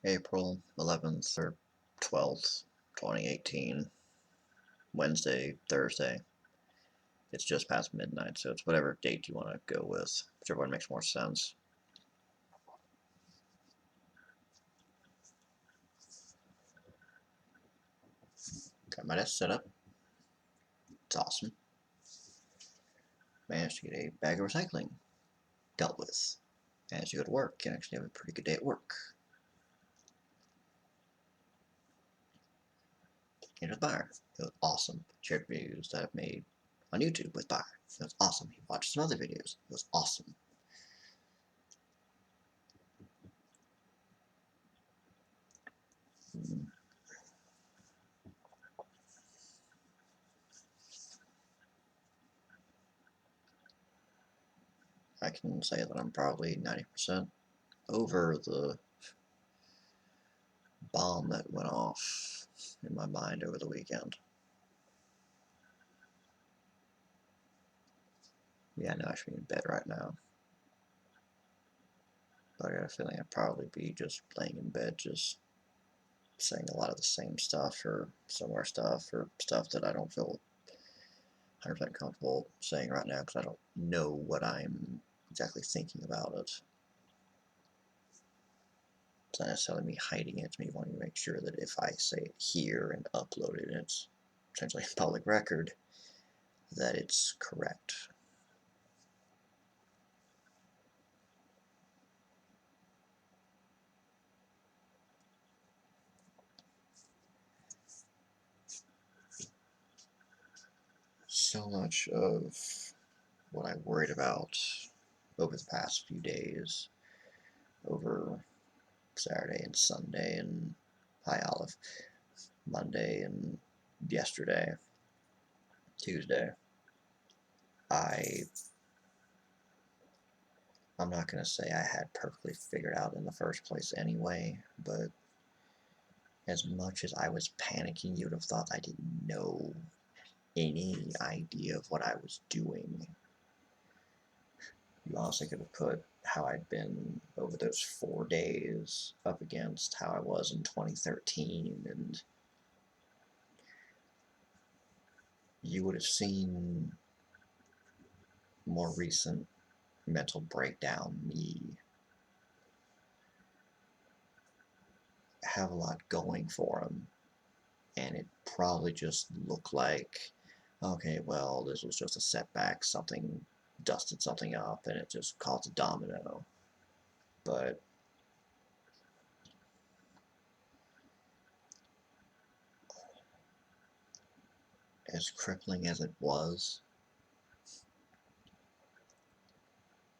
April 11th or 12th, 2018, Wednesday, Thursday. It's just past midnight, so it's whatever date you want to go with, whichever one makes more sense. Got my desk set up. It's awesome. Managed to get a bag of recycling dealt with. Managed to go to work and actually have a pretty good day at work. Came to the bar. It was awesome. Shared videos that I've made on YouTube with Bar. It was awesome. He watched some other videos. It was awesome. I can say that I'm probably 90% over the bomb that went off in my mind over the weekend. Yeah, I know I should be in bed right now. But I got a feeling I'd probably be just laying in bed, just saying a lot of the same stuff or similar stuff or stuff that I don't feel 100% comfortable saying right now because I don't know what I'm exactly thinking about it. It's not necessarily me hiding it, it's me wanting to make sure that if I say it here and upload it and it's essentially a public record, that it's correct. So much of what I worried about over the past few days, over Saturday and Sunday and High Olive, Monday and yesterday, Tuesday, I'm not going to say I had perfectly figured out in the first place anyway, but as much as I was panicking, you would have thought I didn't know any idea of what I was doing. You honestly could have put how I'd been over those 4 days up against how I was in 2013, and you would have seen more recent mental breakdown me have a lot going for him, and it probably just looked like, okay, well, this was just a setback, something dusted something up, and it just caused a domino. But as crippling as it was,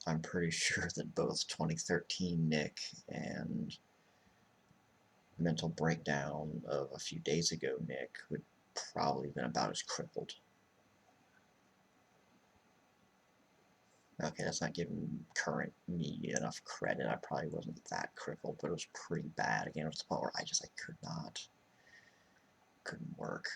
I'm pretty sure that both 2013 Nick and mental breakdown of a few days ago Nick would probably have been about as crippled. Okay, that's not giving current me enough credit. I probably wasn't that crippled, but it was pretty bad. Again, it was the point where I couldn't work.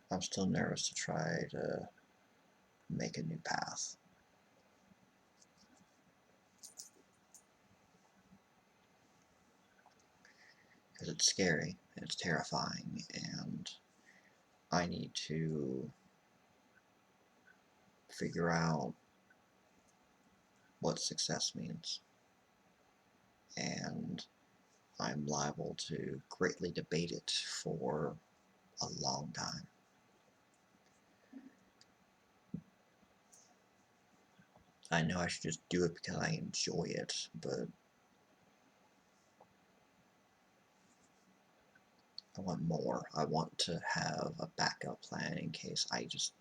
I'm still nervous to try to make a new path. Because it's scary, and it's terrifying, and I need to figure out what success means. And I'm liable to greatly debate it for a long time. I know I should just do it because I enjoy it, but I want more. I want to have a backup plan in case I just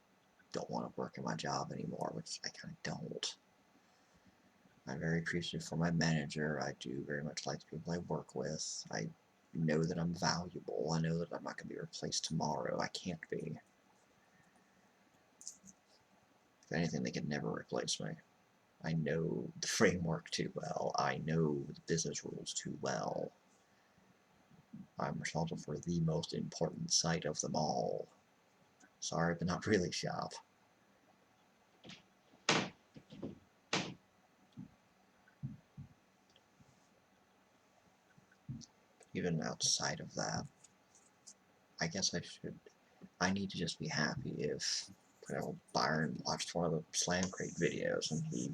don't want to work at my job anymore, which I kind of don't. I'm very appreciative for my manager. I do very much like the people I work with. I know that I'm valuable. I know that I'm not going to be replaced tomorrow. I can't be. If anything, they could never replace me. I know the framework too well. I know the business rules too well. I'm responsible for the most important site of them all. Sorry, but not really, shop. Even outside of that, I guess I need to just be happy if, Byron watched one of the Slam Crate videos and he,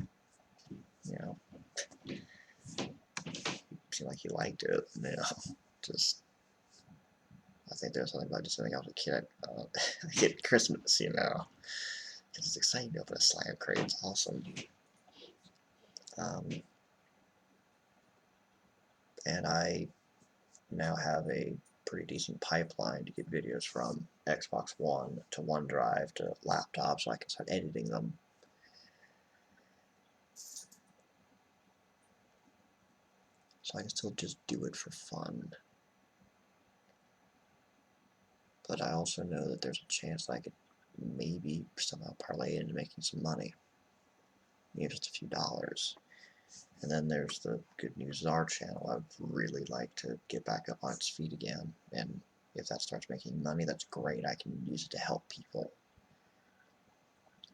you know, seemed like he liked it, just, I think there's something about just sending out a kid, a kid at Christmas, because it's exciting to open a Slam Crate, it's awesome. And I now have a pretty decent pipeline to get videos from Xbox One to OneDrive to laptop so I can start editing them. So I can still just do it for fun. But I also know that there's a chance that I could maybe somehow parlay it into making some money. Maybe just a few dollars. And then there's the Good News Czar channel. I'd really like to get back up on its feet again. And if that starts making money, that's great. I can use it to help people.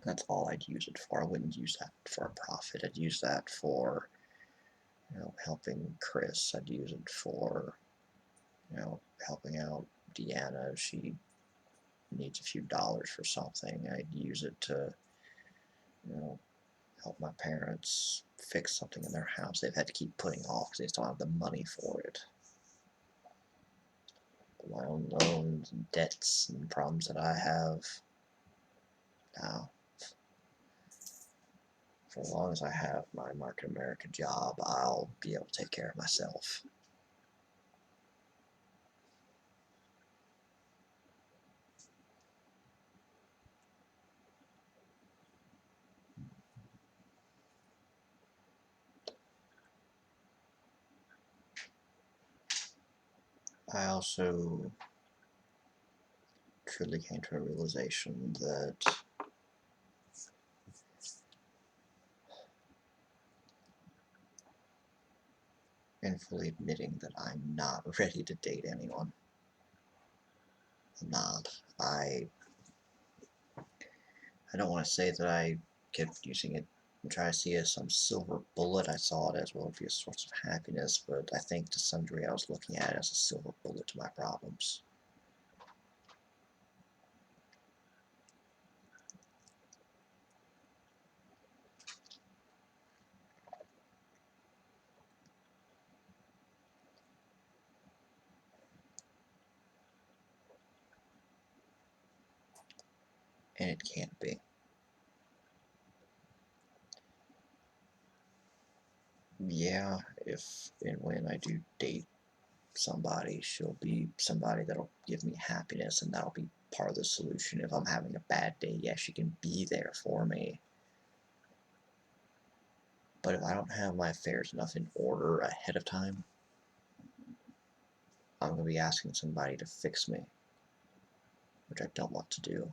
That's all I'd use it for. I wouldn't use that for a profit. I'd use that for, helping Chris. I'd use it for, helping out Deanna if she needs a few dollars for something. I'd use it to, help my parents fix something in their house they've had to keep putting off because they just don't have the money for it. My own loans and debts and problems that I have. Now, for as long as I have my Market America job, I'll be able to take care of myself. I also truly came to a realization that and fully admitting that I'm not ready to date anyone. I'm not. I don't want to say that I kept using it and try to see it as some silver bullet. I saw it as well be a source of happiness, but I think to some degree I was looking at it as a silver bullet to my problems. And it can't be. Yeah, if and when I do date somebody, she'll be somebody that'll give me happiness, and that'll be part of the solution. If I'm having a bad day, yeah, she can be there for me. But if I don't have my affairs enough in order ahead of time, I'm going to be asking somebody to fix me, which I don't want to do.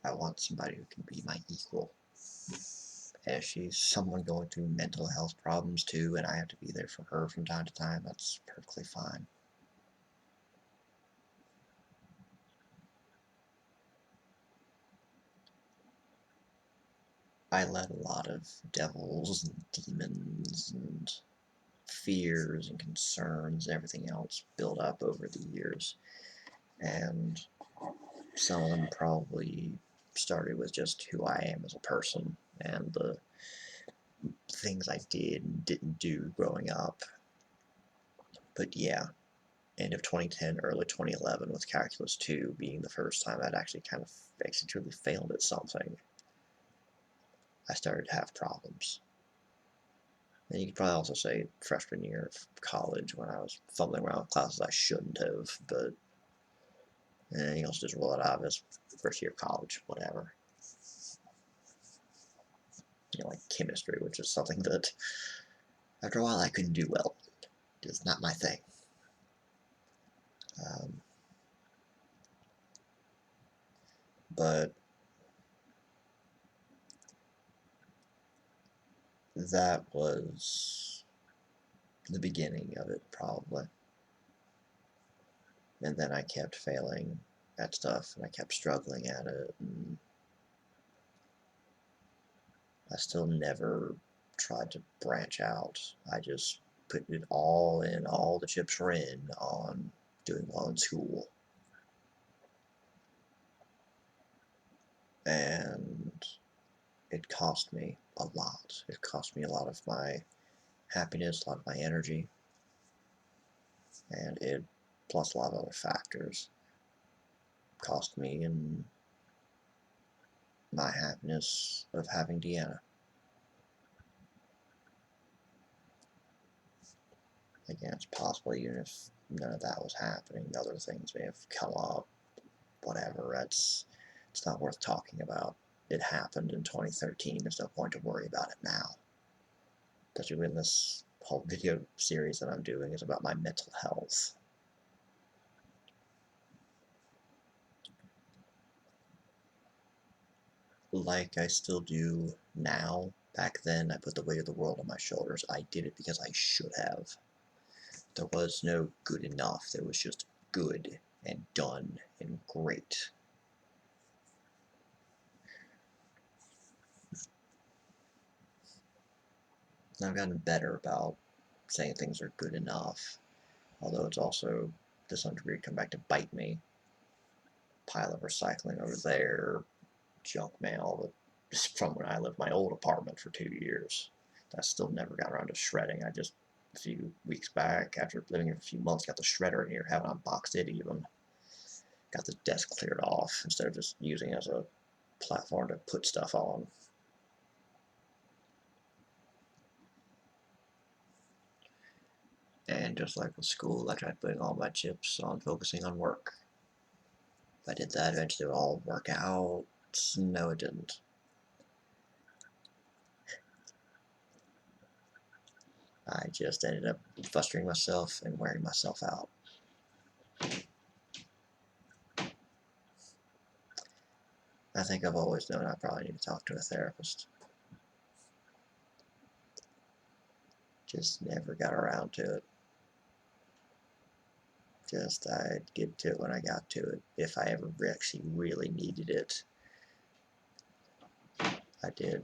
I want somebody who can be my equal. And if she's someone going through mental health problems too, and I have to be there for her from time to time, that's perfectly fine. I let a lot of devils and demons and fears and concerns and everything else build up over the years. And some of them probably started with just who I am as a person and the things I did and didn't do growing up. But yeah, end of 2010, early 2011, with Calculus 2 being the first time I'd actually truly failed at something, I started to have problems. And you could probably also say freshman year of college when I was fumbling around with classes I shouldn't have, but and you also just roll it out as first year of college, whatever. Like chemistry, which is something that after a while I couldn't do well. It's not my thing. But that was the beginning of it, probably. And then I kept failing at stuff, and I kept struggling at it, and I still never tried to branch out. I just put it all in, all the chips were in on doing well in school. And it cost me a lot. It cost me a lot of my happiness, a lot of my energy, and it, plus a lot of other factors, cost me in my happiness of having Deanna. Again, it's possible even if none of that was happening, other things may have come up, whatever. It's not worth talking about. It happened in 2013. There's no point to worry about it now. Especially when this whole video series that I'm doing is about my mental health. Like I still do now. Back then, I put the weight of the world on my shoulders. I did it because I should have. There was no good enough. There was just good and done and great. And I've gotten better about saying things are good enough, although it's also, to some degree, come back to bite me. Pile of recycling over there, junk mail just from when I lived in my old apartment for 2 years. I still never got around to shredding. I just, a few weeks back, after living here for a few months, got the shredder in here, haven't unboxed it even. Got the desk cleared off instead of just using it as a platform to put stuff on. And just like with school, I tried putting all my chips on focusing on work. If I did that, eventually it would all work out. No, it didn't. I just ended up frustrating myself and wearing myself out. I think I've always known I probably need to talk to a therapist. Just never got around to it. Just I'd get to it when I got to it. If I ever actually really needed it, I did.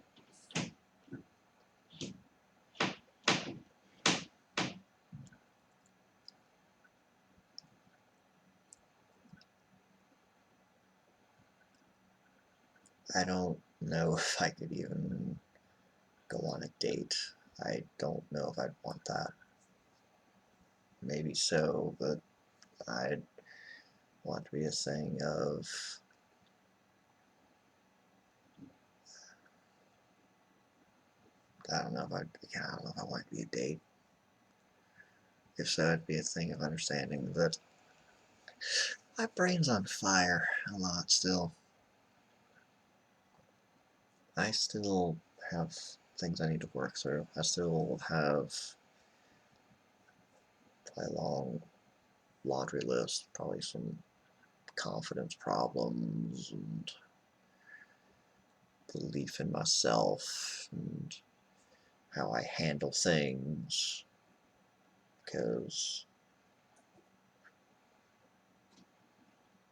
I don't know if I could even go on a date. I don't know if I'd want that. Maybe so, but I'd want to be a thing of, I don't know if I want it to be a date. If so, it'd be a thing of understanding that my brain's on fire a lot still. I still have things I need to work through. I still have a long laundry list, probably some confidence problems and belief in myself and how I handle things, because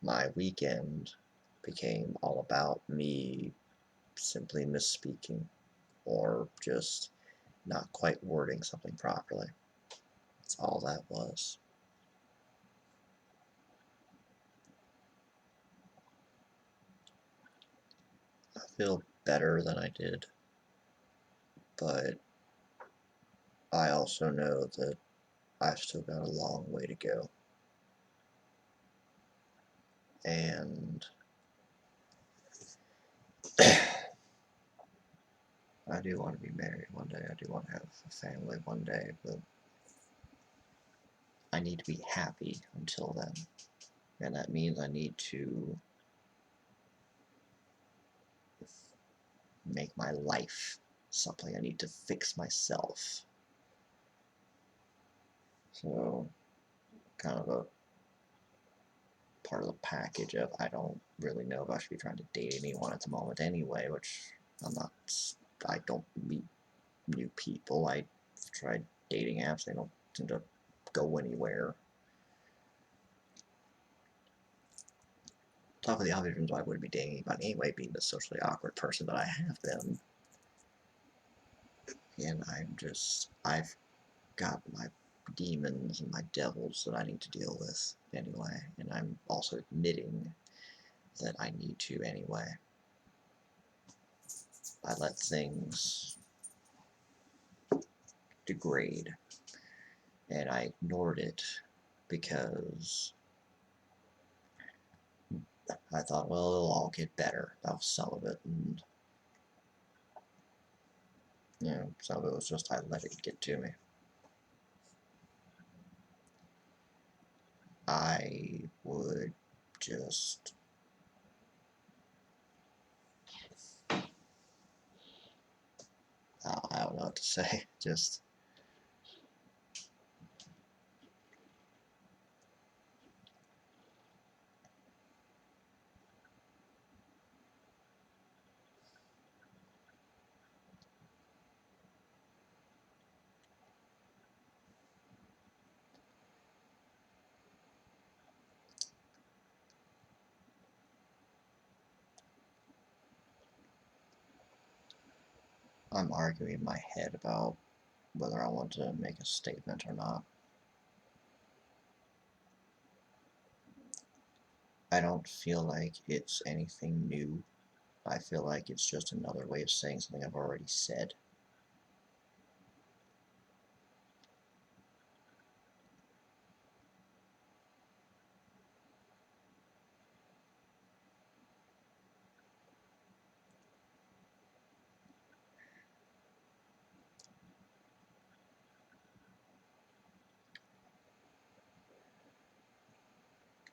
my weekend became all about me simply misspeaking or just not quite wording something properly. That's all that was. I feel better than I did, but I also know that I've still got a long way to go. And I do want to be married one day. I do want to have a family one day, but I need to be happy until then. And that means I need to make my life something. I need to fix myself. So, kind of a part of the package of, I don't really know if I should be trying to date anyone at the moment anyway, which I'm not. I don't meet new people. I've tried dating apps, they don't expect him to go anywhere. Top of the obvious reasons why I wouldn't be dating anybody anyway, being the socially awkward person that I have been. And I've got my demons and my devils that I need to deal with anyway. And I'm also admitting that I need to anyway. I let things degrade, and I ignored it because I thought, well, it'll all get better. That was some of it, and some of it was just I let it get to me. I would just I don't know what to say. Just I'm arguing in my head about whether I want to make a statement or not. I don't feel like it's anything new. I feel like it's just another way of saying something I've already said.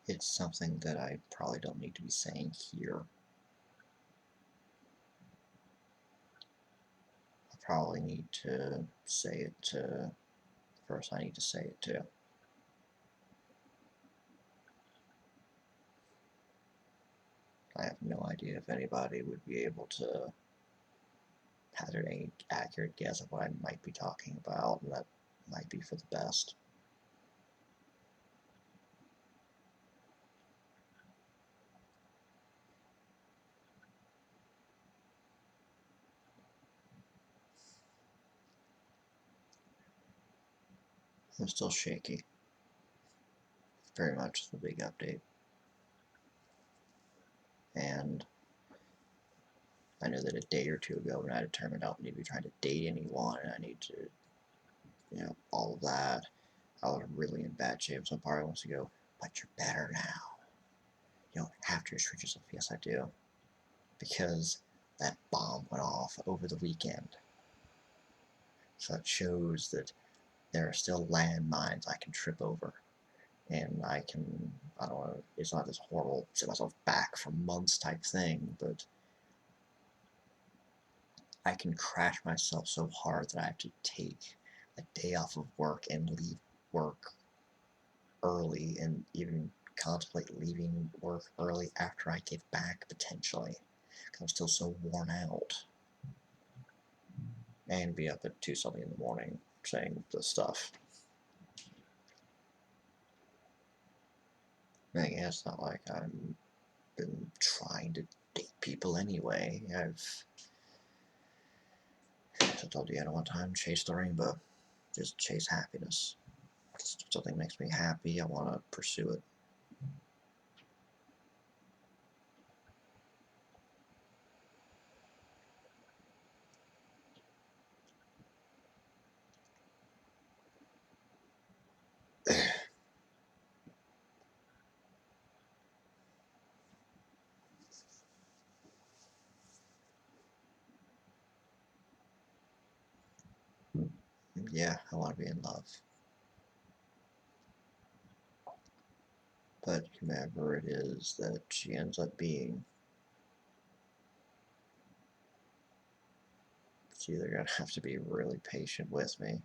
It's something that I probably don't need to be saying here. I probably need to say it to the person I need to say it to. I have no idea if anybody would be able to hazard any accurate guess of what I might be talking about, and that might be for the best. I'm still shaky. Very much the big update. And I know that a day or two ago when I determined I don't need to be trying to date anyone and I need to, all of that, I was really in bad shape. So part wants to go, but you're better now. You don't have to restrict yourself. Yes, I do. Because that bomb went off over the weekend. So it shows that there are still landmines I can trip over. And I don't know, it's not this horrible set myself back for months type thing, but I can crash myself so hard that I have to take a day off of work and leave work early and even contemplate leaving work early after I get back potentially because I'm still so worn out, and be up at 2 something in the morning saying this stuff. I guess it's not like I've been trying to date people anyway. I told you I don't want time to chase the rainbow, just chase happiness. If something makes me happy, I want to pursue it. Yeah, I want to be in love. But whomever it is that she ends up being, she's either going to have to be really patient with me.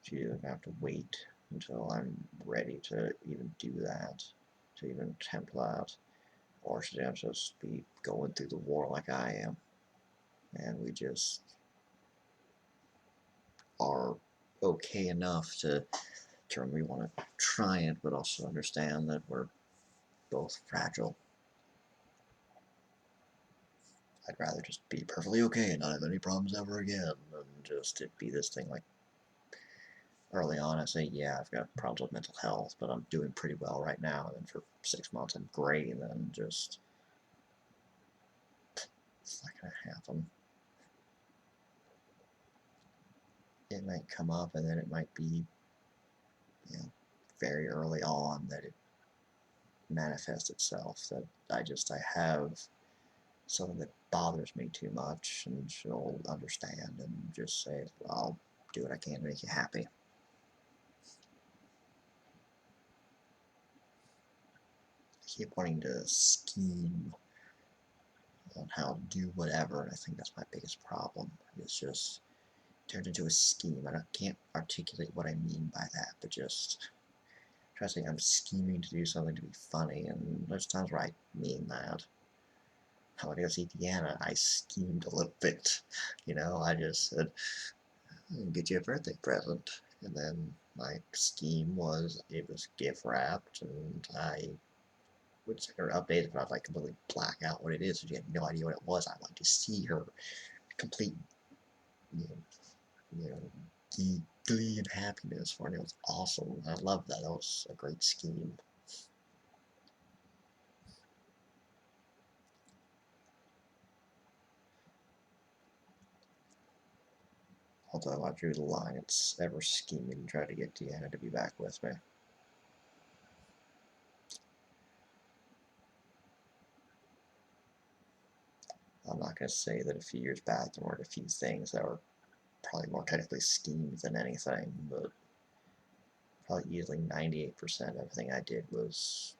She's either going to have to wait until I'm ready to even do that, to even attempt that, or she's going to just be going through the war like I am. And we just are okay enough to we want to try it, but also understand that we're both fragile. I'd rather just be perfectly okay and not have any problems ever again than just it be this thing like early on I say, yeah, I've got problems with mental health, but I'm doing pretty well right now, and then for 6 months I'm great, and then just, it's not going to happen. It might come up, and then it might be, you know, very early on that it manifests itself, that I have something that bothers me too much, and she'll understand and just say, I'll do what I can to make you happy. I keep wanting to scheme on how to do whatever, and I think that's my biggest problem. It's just turned into a scheme. I can't articulate what I mean by that, but just try to say I'm scheming to do something to be funny, and there's times where I mean that. I want to go see Deanna. I schemed a little bit, you know. I just said, I'll get you a birthday present, and then my scheme was it was gift wrapped, and I would send her updates, but I'd like completely black out what it is, so she had no idea what it was. I'd like to see her complete, you know, you know, glee and happiness for it. It was awesome. I loved that. That was a great scheme. Although I drew the line, it's ever scheming to try to get Deanna to be back with me. I'm not going to say that a few years back there weren't a few things that were probably more technically schemes than anything, but probably easily 98% of everything I did was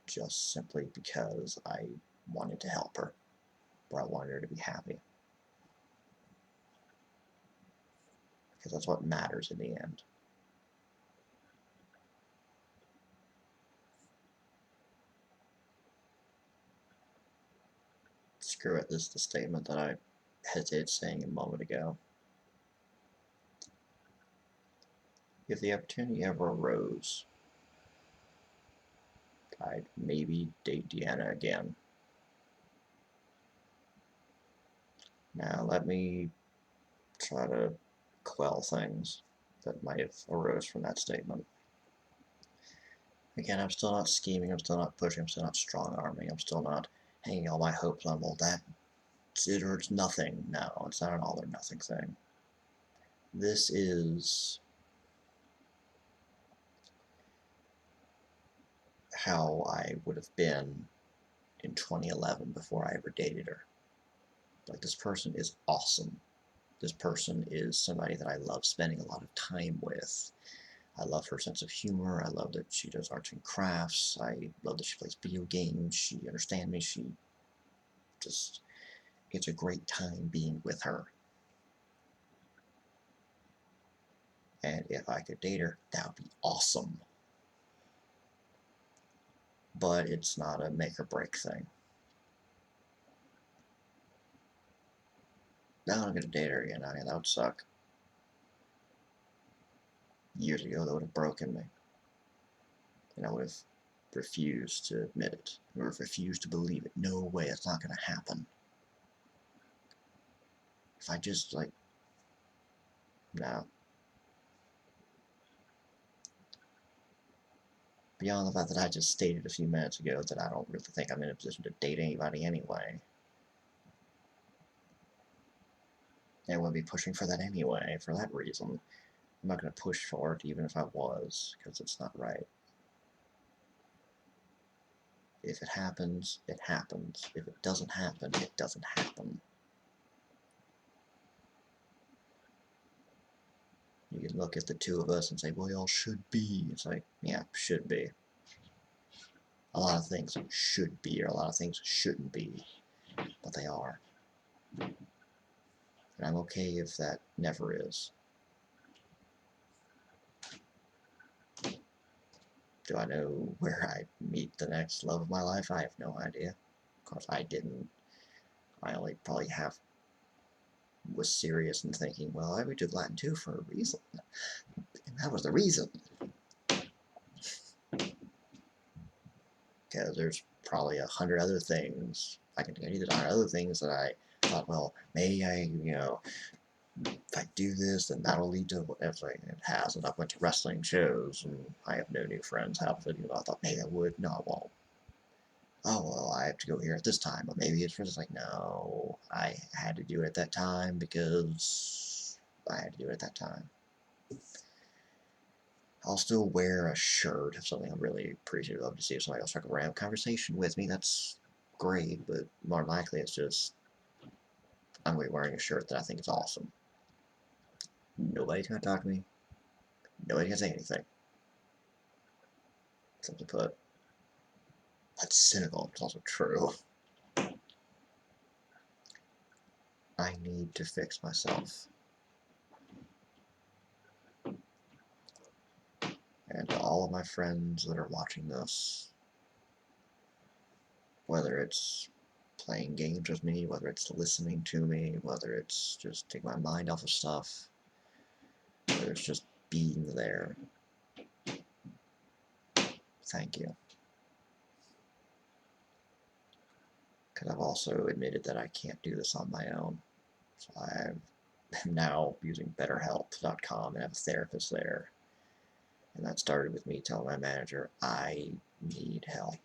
just simply because I wanted to help her, or I wanted her to be happy. Because that's what matters in the end. Screw it, this is the statement that I hesitated saying a moment ago. If the opportunity ever arose, I'd maybe date Deanna again. Now let me try to quell things that might have arose from that statement. Again, I'm still not scheming, I'm still not pushing, I'm still not strong-arming, I'm still not hanging all my hopes on, well, that or it's nothing. No, it's not an all or nothing thing. This is how I would have been in 2011 before I ever dated her. Like, this person is awesome. This person is somebody that I love spending a lot of time with. I love her sense of humor. I love that she does arts and crafts. I love that she plays video games. She understands me. She just, it's a great time being with her. And if I could date her, that would be awesome. But it's not a make or break thing. Now I'm gonna date her again. I mean, that would suck. Years ago, that would have broken me. And I would have refused to admit it. I would have refused to believe it. No way, it's not gonna happen. If I just, like, no. Beyond the fact that I just stated a few minutes ago that I don't really think I'm in a position to date anybody anyway. And I wouldn't be pushing for that anyway, for that reason. I'm not going to push for it, even if I was, because it's not right. If it happens, it happens. If it doesn't happen, it doesn't happen. You can look at the two of us and say, well, y'all should be. It's like, yeah, should be. A lot of things should be, or a lot of things shouldn't be, but they are. And I'm okay if that never is. Do I know where I meet the next love of my life? I have no idea. Of course, I didn't. I only probably have was serious and thinking, well, I took Latin 2 for a reason. And that was the reason. Because there's probably 100 other things. I can tell you that 100 other things that I thought, well, maybe I, if I do this, then that'll lead to whatever. It has. And I went to wrestling shows, and I have no new friends have it. I thought, maybe I would. No, I won't. Oh, well, I have to go here at this time. But maybe it's just like, no, I had to do it at that time because I had to do it at that time. I'll still wear a shirt if something I'm really appreciative of to see if somebody else struck a random conversation with me. That's great, but more likely it's just I'm going to be wearing a shirt that I think is awesome. Nobody's going to talk to me. Nobody's going to say anything. Simply put, that's cynical. It's also true. I need to fix myself. And to all of my friends that are watching this, whether it's playing games with me, whether it's listening to me, whether it's just taking my mind off of stuff, whether it's just being there, thank you. Because I've also admitted that I can't do this on my own. So I'm now using BetterHelp.com and have a therapist there. And that started with me telling my manager, I need help.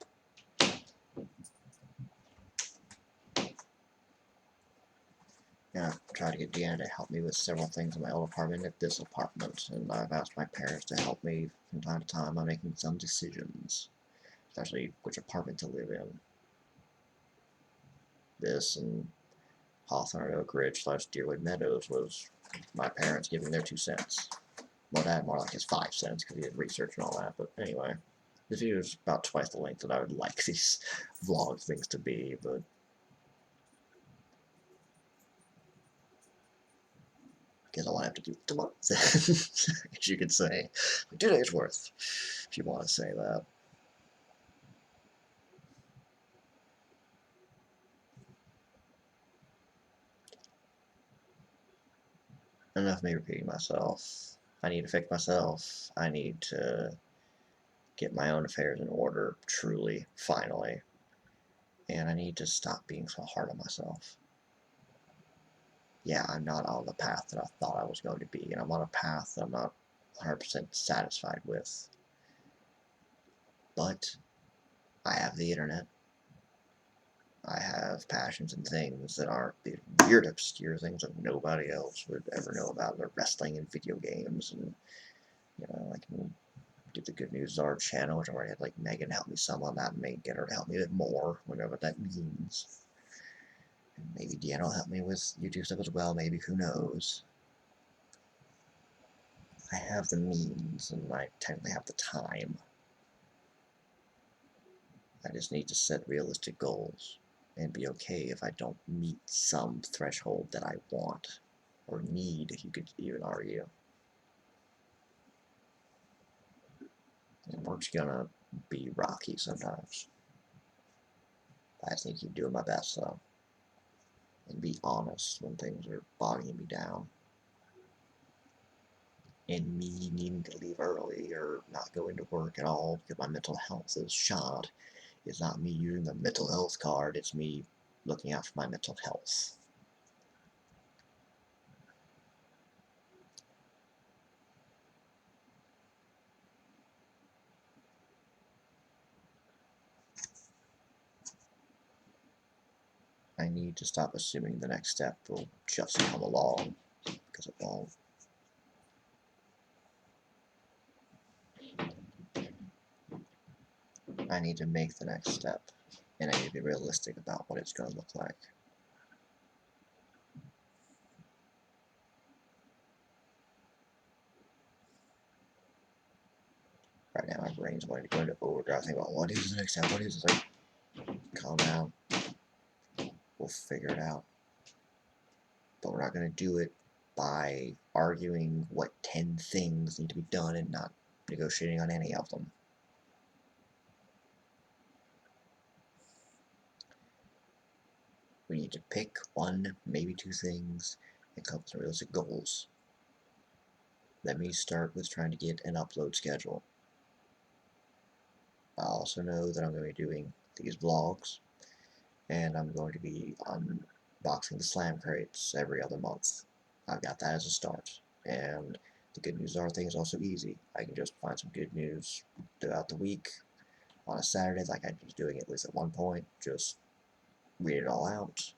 And I've tried to get Deanna to help me with several things in my old apartment at this apartment. And I've asked my parents to help me from time to time on making some decisions, especially which apartment to live in. This and Hawthorne Oak Ridge / Deerwood Meadows was my parents giving their 2 cents. Well, Dad more like his 5 cents because he did research and all that. But anyway, this video is about twice the length that I would like these vlog things to be, but because I want to have to do it tomorrow, as you could say. 2 days worth, if you want to say that. Enough of me repeating myself. I need to fix myself. I need to get my own affairs in order, truly, finally. And I need to stop being so hard on myself. Yeah, I'm not on the path that I thought I was going to be, and I'm on a path that I'm not 100% satisfied with. But I have the internet. I have passions and things that aren't the weird, obscure things that nobody else would ever know about. They're wrestling and video games, and I can do the Good News Czar channel, which I already had like Megan help me some on that, and may get her to help me a bit more, whatever that means. And maybe Deanna will help me with YouTube stuff as well. Maybe, who knows? I have the means, and I technically have the time. I just need to set realistic goals and be okay if I don't meet some threshold that I want or need, you could even argue. And work's gonna be rocky sometimes. I just need to keep doing my best though, and be honest when things are bogging me down. And me needing to leave early or not go into work at all because my mental health is shot is not me using the mental health card, it's me looking out for my mental health. I need to stop assuming the next step will just come along, because it won't. I need to make the next step, and I need to be realistic about what it's going to look like. Right now, my brain's wanting to go into overdrive, thinking about what is the next step, what is it? Like, calm down. We'll figure it out. But we're not going to do it by arguing what 10 things need to be done and not negotiating on any of them. We need to pick 1, maybe 2 things, and come up with realistic goals. Let me start with trying to get an upload schedule. I also know that I'm going to be doing these vlogs, and I'm going to be unboxing the slam crates every other month. I've got that as a start. And the good news are things are also easy. I can just find some good news throughout the week on a Saturday, like I was doing at least at one point. Just read it all out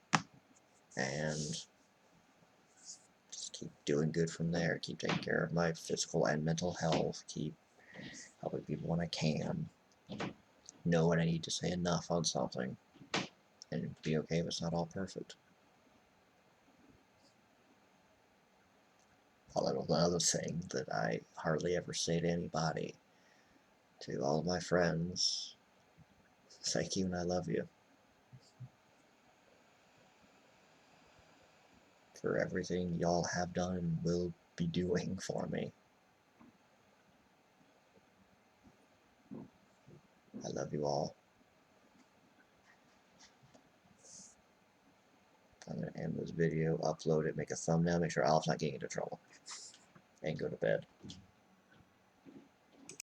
and just keep doing good from there. Keep taking care of my physical and mental health. Keep helping people when I can. Know when I need to say enough on something. And be okay if it's not all perfect. Another thing that I hardly ever say to anybody, to all of my friends, thank you and I love you for everything y'all have done and will be doing for me. I love you all. I'm going to end this video, upload it, make a thumbnail, make sure Alf's not getting into trouble, and go to bed.